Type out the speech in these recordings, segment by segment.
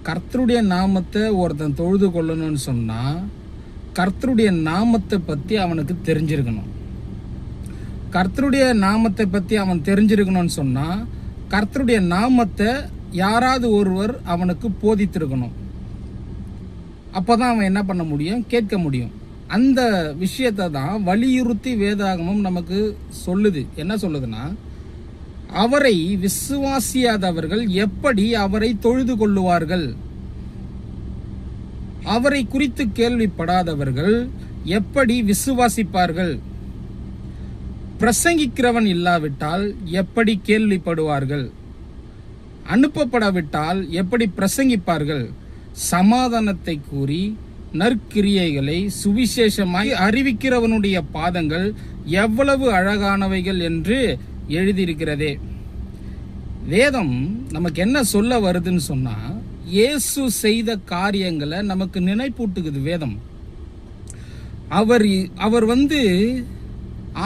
கர்த்தருடைய நாமத்தை ஒருத்தன் தொழுது கொள்ளணும்னு சொன்னால் கர்த்தருடைய நாமத்தை பற்றி அவனுக்கு தெரிஞ்சிருக்கணும். கர்த்தருடைய நாமத்தை பற்றி அவன் தெரிஞ்சிருக்கணும்னு சொன்னால் கர்த்தருடைய நாமத்தை யாராவது ஒருவர் அவனுக்கு போதித்திருக்கணும். அப்போ தான் அவன் என்ன பண்ண முடியும், கேட்க முடியும். அந்த விஷயத்தை தான் வலியுறுத்தி வேதாகமம் நமக்கு சொல்லுது. என்ன சொல்லுதுன்னா, அவரை விசுவாசியாதவர்கள் எப்படி அவரை தொழுது கொள்ளுவார்கள், அவரை குறித்து கேள்விப்படாதவர்கள் எப்படி விசுவாசிப்பார்கள், பிரசங்கிக்கிறவன் இல்லாவிட்டால் எப்படி கேள்விப்படுவார்கள், அனுப்பப்படாவிட்டால் எப்படி பிரசங்கிப்பார்கள், சமாதானத்தை கூறி நற்கிரியைகளை சுவிசேஷமாய் அறிவிக்கிறவனுடைய பாதங்கள் எவ்வளவு அழகானவைகள் என்று எழுதியிருக்கிறதே. வேதம் நமக்கு என்ன சொல்ல வருதுன்னு சொன்னா, இயேசு செய்த காரியங்களை நமக்கு நினைப்பூட்டுக்குது வேதம். அவர்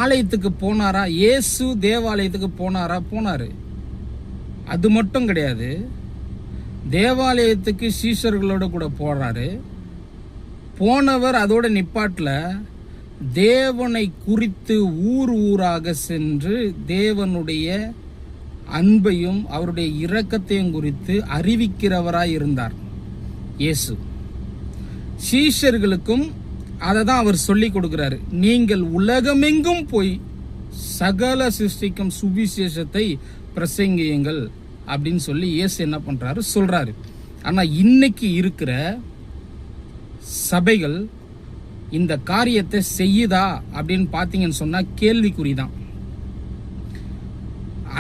ஆலயத்துக்கு போனாரா? இயேசு தேவாலயத்துக்கு போனாரா? போனாரு. அது மட்டும் கிடையாது, தேவாலயத்துக்கு சீஷர்களோட கூட போறாரு. போனவர் அதோட நிப்பாட்டில் தேவனை குறித்து ஊர் ஊராக சென்று தேவனுடைய அன்பையும் அவருடைய இரக்கத்தையும் குறித்து அறிவிக்கிறவராய் இருந்தார் இயேசு. சீஷர்களுக்கும் அதை தான் அவர் சொல்லி கொடுக்கிறாரு. நீங்கள் உலகமெங்கும் போய் சகல சிருஷ்டிக்கும் சுவிசேஷத்தை பிரசங்கியுங்கள் அப்படின்னு சொல்லி இயேசு என்ன பண்றாரு, சொல்றாரு. ஆனா இன்னைக்கு இருக்கிற சபைகள் இந்த காரியத்தை செய்யுதா அப்படின்னு பார்த்தீங்கன்னு சொன்னா கேள்விக்குறிதான்.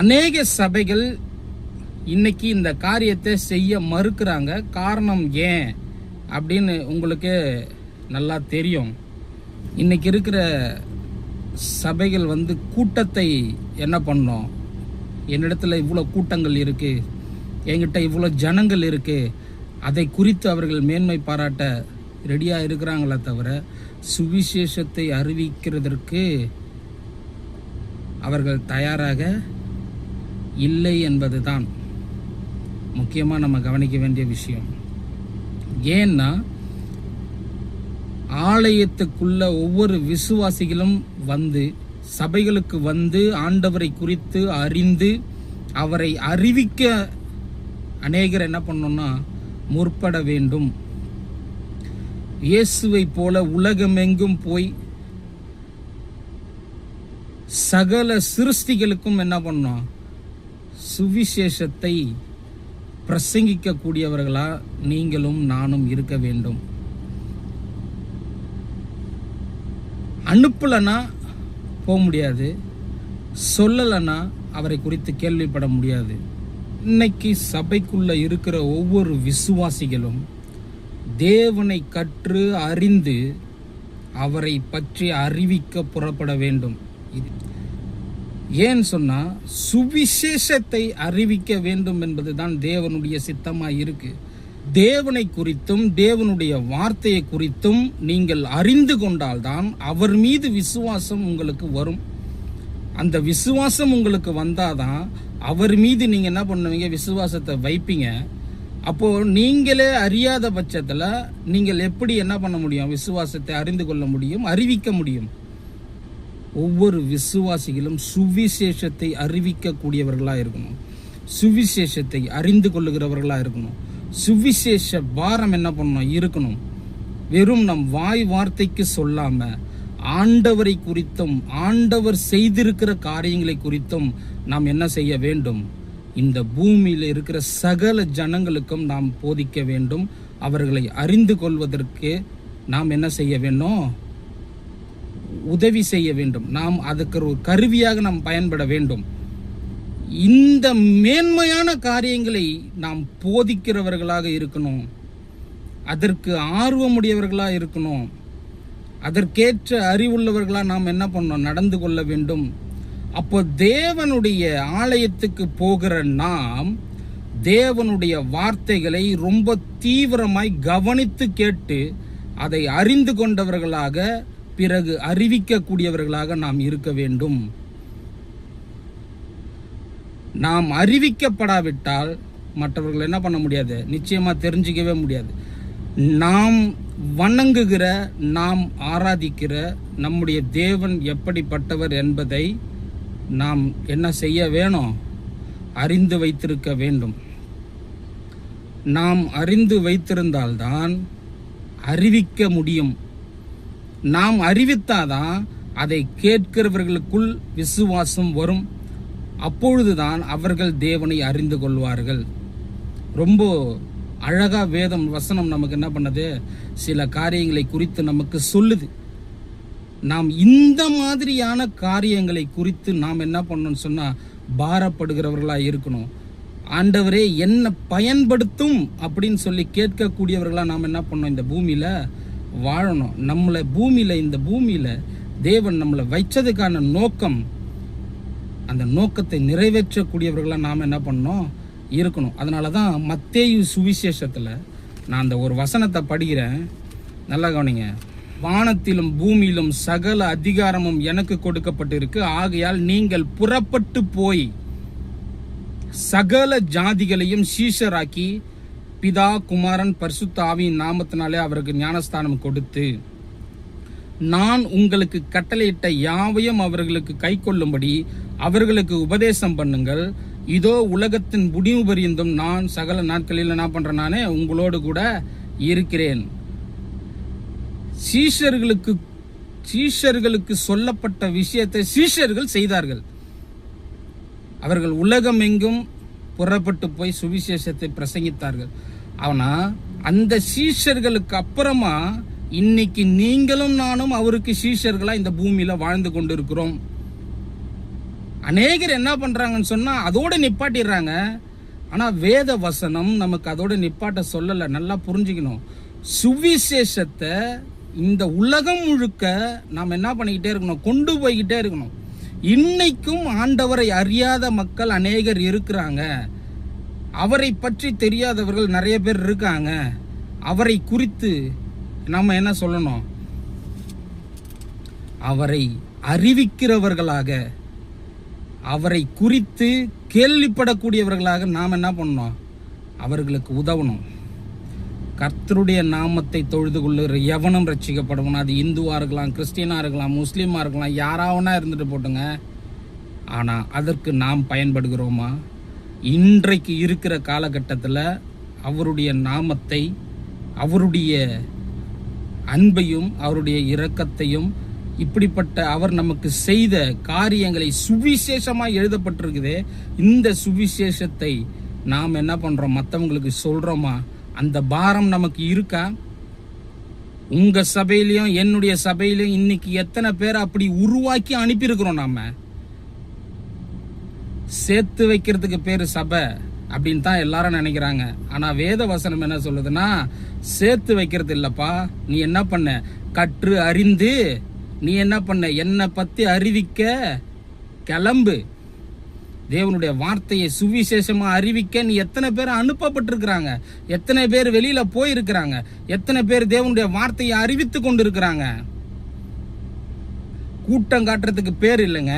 அநேக சபைகள் இன்னைக்கு இந்த காரியத்தை செய்ய மறுக்கிறாங்க. காரணம் ஏன் அப்படின்னு உங்களுக்கு நல்லா தெரியும். இன்னைக்கு இருக்கிற சபைகள் கூட்டத்தை என்ன பண்ணோம், என்னிடத்துல இவ்வளோ கூட்டங்கள் இருக்கு, என்கிட்ட இவ்வளோ ஜனங்கள் இருக்கு, அதை குறித்து அவர்கள் மேன்மை பாராட்ட ரெடியாக இருக்கிறாங்களே தவிர சுவிசேஷத்தை அறிவிக்கிறதற்கு அவர்கள் தயாராக இல்லை என்பதுதான் முக்கியமாக நம்ம கவனிக்க வேண்டிய விஷயம். ஏன்னா ஆலயத்துக்குள்ள ஒவ்வொரு விசுவாசிகளும் சபைகளுக்கு ஆண்டவரை குறித்து அறிந்து அவரை அறிவிக்க அநேகர் என்ன பண்ணணும்னா முற்பட வேண்டும். இயேசுவை போல உலகமெங்கும் போய் சகல சிருஷ்டிகளுக்கும் என்ன பண்ணோம், சுவிசேஷத்தை பிரசங்கிக்க கூடியவர்களா நீங்களும் நானும் இருக்க வேண்டும். அனுப்பலனா போக முடியாது, சொல்லலைன்னா அவரை குறித்து கேள்விப்பட முடியாது. இன்னைக்கு சபைக்குள்ள இருக்கிற ஒவ்வொரு விசுவாசிகளும் தேவனை கற்று அறிந்து அவரை பற்றி அறிவிக்க புறப்பட வேண்டும். ஏன் சொன்னா சுவிசேஷத்தை அறிவிக்க வேண்டும் என்பதுதான் தேவனுடைய சித்தமாய் இருக்கு. தேவனை குறித்தும் தேவனுடைய வார்த்தையை குறித்தும் நீங்கள் அறிந்து கொண்டால்தான் அவர் மீது விசுவாசம் உங்களுக்கு வரும். அந்த விசுவாசம் உங்களுக்கு வந்தாதான் அவர் மீது நீங்க என்ன பண்ணுவீங்க, விசுவாசத்தை வைப்பீங்க. அப்போ நீங்களே அறியாத பட்சத்துல நீங்கள் எப்படி என்ன பண்ண முடியும், விசுவாசத்தை அறிந்து கொள்ள முடியும், அறிவிக்க முடியும். ஒவ்வொரு விசுவாசிகளும் சுவிசேஷத்தை அறிவிக்க கூடியவர்களா இருக்கணும், சுவிசேஷத்தை அறிந்து கொள்ளுகிறவர்களா இருக்கணும். சுவிசேஷ பாரம் என்ன பண்ணணும், இருக்கணும். வெறும் நம் வாய் வார்த்தைக்கு சொல்லாம ஆண்டவரை குறித்தும் ஆண்டவர் செய்திருக்கிற காரியங்களை குறித்தும் நாம் என்ன செய்ய வேண்டும், இந்த பூமியில் இருக்கிற சகல ஜனங்களுக்கும் நாம் போதிக்க வேண்டும். அவர்களை அறிந்து கொள்வதற்கு நாம் என்ன செய்ய வேண்டும், உதவி செய்ய வேண்டும். நாம் அதுக்கு ஒரு கருவியாக நாம் பயன்பட வேண்டும். இந்த மேன்மையான காரியங்களை நாம் போதிக்கிறவர்களாக இருக்கணும், அதற்கு ஆர்வமுடையவர்களாக இருக்கணும், அதற்கேற்ற அறிவுள்ளவர்களாக நாம் என்ன பண்ணணும், நடந்து கொள்ள வேண்டும். அப்போ தேவனுடைய ஆலயத்துக்கு போகிற நாம் தேவனுடைய வார்த்தைகளை ரொம்ப தீவிரமாய் கவனித்து கேட்டு அதை அறிந்து கொண்டவர்களாக பிறகு அறிவிக்கக்கூடியவர்களாக நாம் இருக்க வேண்டும். நாம் அறிவிக்கப்படாவிட்டால் மற்றவர்கள் என்ன பண்ண முடியாது, நிச்சயமாக தெரிஞ்சிக்கவே முடியாது. நாம் வணங்குகிற, நாம் ஆராதிக்கிற நம்முடைய தேவன் எப்படிப்பட்டவர் என்பதை நாம் என்ன செய்ய வேணும், அறிந்து வைத்திருக்க வேண்டும். நாம் அறிந்து வைத்திருந்தால்தான் அறிவிக்க முடியும். நாம் அறிவித்தாதான் அதை கேட்கிறவர்களுக்குள் விசுவாசம் வரும். அப்பொழுதுதான் அவர்கள் தேவனை அறிந்து கொள்வார்கள். ரொம்ப அழகா வேதம் வசனம் நமக்கு என்ன பண்ணது, சில காரியங்களை குறித்து நமக்கு சொல்லுது. நாம் இந்த மாதிரியான காரியங்களை குறித்து நாம் என்ன பண்ணணும்னு சொன்னா பாரப்படுகிறவர்களா இருக்கணும். ஆண்டவரே என்ன பயன்படுத்தும் அப்படின்னு சொல்லி கேட்கக்கூடியவர்களா நாம் என்ன பண்ணோம், இந்த பூமியில வாழணும். நம்மளை பூமியில, இந்த பூமியில தேவன் நம்மளை வைச்சதுக்கான நோக்கம், அந்த நோக்கத்தை நிறைவேற்றக்கூடியவர்களா நாம் என்ன பண்ணோம் இருக்கணும். அதனால தான் மத்தேயு சுவிசேஷத்தில் நான் அந்த ஒரு வசனத்தை படிக்கிறேன், நல்லா கவனிங்க. வானத்திலும் பூமியிலும் சகல அதிகாரமும் எனக்கு கொடுக்கப்பட்டிருக்கு. ஆகையால் நீங்கள் புறப்பட்டு போய் சகல ஜாதிகளையும் சீஷராக்கி பிதா குமாரன் பரிசுத்த ஆவியின் நாமத்தினாலே அவருக்கு ஞானஸ்தானம் கொடுத்து நான் உங்களுக்கு கட்டளையிட்ட யாவையும் அவர்களுக்கு கை கொள்ளும்படி அவர்களுக்கு உபதேசம் பண்ணுங்கள். இதோ உலகத்தின் முடிவு பரியந்தும் நான் சகல நாட்களில் என்ன பண்றேன், நானே உங்களோடு கூட இருக்கிறேன். சீஷர்களுக்கு சொல்லப்பட்ட விஷயத்தை சீஷர்கள் செய்தார்கள். அவர்கள் உலகம் எங்கும் புறப்பட்டு போய் சுவிசேஷத்தை பிரசங்கித்தார்கள். ஆனா அந்த சீஷர்களுக்கு அப்புறமா இன்னைக்கு நீங்களும் நானும் அவருக்கு சீஷர்களா இந்த பூமியில வாழ்ந்து கொண்டு இருக்கிறோம். அநேகர் என்ன பண்றாங்கன்னு சொன்னா அதோட நிப்பாட்டிடுறாங்க. ஆனா வேத வசனம் நமக்கு அதோட நிப்பாட்ட சொல்லல. நல்லா புரிஞ்சுக்கணும். சுவிசேஷத்தை இந்த உலகம் முழுக்க நாம் என்ன பண்ணிக்கிட்டே இருக்கணும், கொண்டு போய்கிட்டே இருக்கணும். இன்னைக்கும் ஆண்டவரை அறியாத மக்கள் அநேகர் இருக்கிறாங்க. அவரை பற்றி தெரியாதவர்கள் நிறைய பேர் இருக்காங்க. அவரை குறித்து நம்ம என்ன சொல்லணும், அவரை அறிவிக்கிறவர்களாக, அவரை குறித்து கேள்விப்படக்கூடியவர்களாக நாம் என்ன பண்ணணும், அவர்களுக்கு உதவணும். கர்த்தருடைய நாமத்தை தொழுது கொள்ளுகிற எவனும் ரட்சிக்கப்படுவன். அது இந்துவா இருக்கலாம், கிறிஸ்டியனா இருக்கலாம், முஸ்லீமா இருக்கலாம், யாராவனா இருந்துட்டு போட்டுங்க. ஆனா அதற்கு நாம் பயன்படுகிறோமா? இன்றைக்கு இருக்கிற காலகட்டத்தில் அவருடைய நாமத்தை, அவருடைய அன்பையும் அவருடைய இரக்கத்தையும், இப்படிப்பட்ட அவர் நமக்கு செய்த காரியங்களை சுவிசேஷமாக எழுதப்பட்டிருக்குதே, இந்த சுவிசேஷத்தை நாம் என்ன பண்றோம், மற்றவங்களுக்கு சொல்றோமா? அந்த பாரம் நமக்கு இருக்கா? உங்க சபையிலையும் என்னுடைய சபையிலையும் இன்னைக்கு எத்தனை பேர் அப்படி உருவாக்கி அனுப்பியிருக்கிறோம்? நாம சேர்த்து வைக்கிறதுக்கு பேரு சபை அப்படின்னு தான் எல்லாரும் நினைக்கிறாங்க. ஆனா வேத வசனம் என்ன சொல்லுதுன்னா, சேர்த்து வைக்கிறது இல்லப்பா, நீ என்ன பண்ண, கற்று அறிந்து நீ என்ன பண்ண, என்னை பத்தி அறிவிக்க கிளம்பு. தேவனுடைய வார்த்தையை சுவிசேஷமா அறிவிக்க நீ எத்தனை பேர் அனுப்பப்பட்டிருக்கிறாங்க, எத்தனை பேர் வெளியில போயிருக்கிறாங்க, எத்தனை பேர் தேவனுடைய வார்த்தையை அறிவித்து கொண்டு இருக்கிறாங்க. கூட்டம் காட்டுறதுக்கு பேர் இல்லைங்க,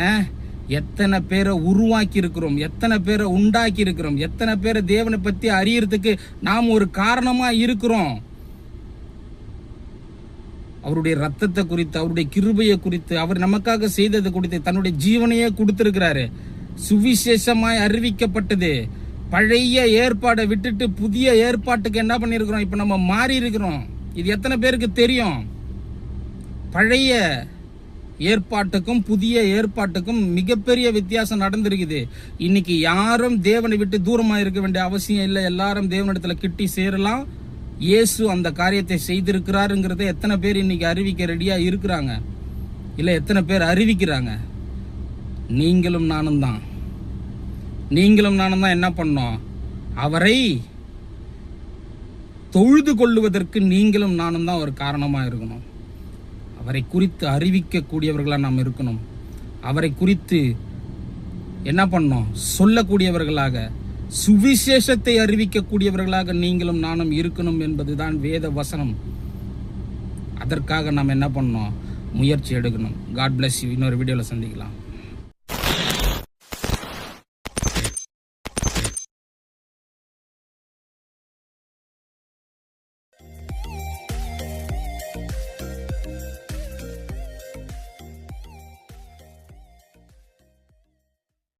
எத்தனை பேரை உருவாக்கி இருக்கிறோம், எத்தனை பேரை உண்டாக்கி இருக்கிறோம், எத்தனை பேரை தேவனை பத்தி அறியறதுக்கு நாம் ஒரு காரணமா இருக்கிறோம். அவருடைய ரத்தத்தை குறித்து, அவருடைய கிருபையை குறித்து, அவர் நமக்காக செய்தது குறித்து தன்னுடைய ஜீவனையே கொடுத்திருக்கிறாரு. சுவிசேஷமாய் அறிவிக்கப்பட்டது. பழைய ஏற்பாடை விட்டுட்டு புதிய ஏற்பாட்டுக்கு என்ன பண்ணிருக்கிறோம், இப்ப நம்ம மாறி இருக்கிறோம். இது எத்தனை பேருக்கு தெரியும்? பழைய ஏற்பாட்டுக்கும் புதிய ஏற்பாட்டுக்கும் மிகப்பெரிய வித்தியாசம் நடந்திருக்குது. இன்னைக்கு யாரும் தேவனை விட்டு தூரமா இருக்க வேண்டிய அவசியம் இல்லை. எல்லாரும் தேவனிடத்துல கிட்டி சேரலாம். இயேசு அந்த காரியத்தை செய்திருக்கிறாருங்கிறத எத்தனை பேர் இன்னைக்கு அறிவிக்க ரெடியா இருக்கிறாங்க? இல்ல எத்தனை பேர் அறிவிக்கிறாங்க? நீங்களும் நானும் தான். நீங்களும் நானும் தான் என்ன பண்ணோம், அவரை தொழுது கொள்ளுவதற்கு நீங்களும் நானும் தான் ஒரு காரணமா இருக்கணும். அவரை குறித்து அறிவிக்கக்கூடியவர்களா நாம் இருக்கணும். அவரை குறித்து என்ன பண்ணோம், சொல்லக்கூடியவர்களாக, சுவிசேஷத்தை அறிவிக்கக்கூடியவர்களாக நீங்களும் நானும் இருக்கணும் என்பதுதான் வேத வசனம். அதற்காக நாம் என்ன பண்ணோம், முயற்சி எடுக்கணும். God bless you. இன்னொரு வீடியோவில் சந்திக்கலாம்.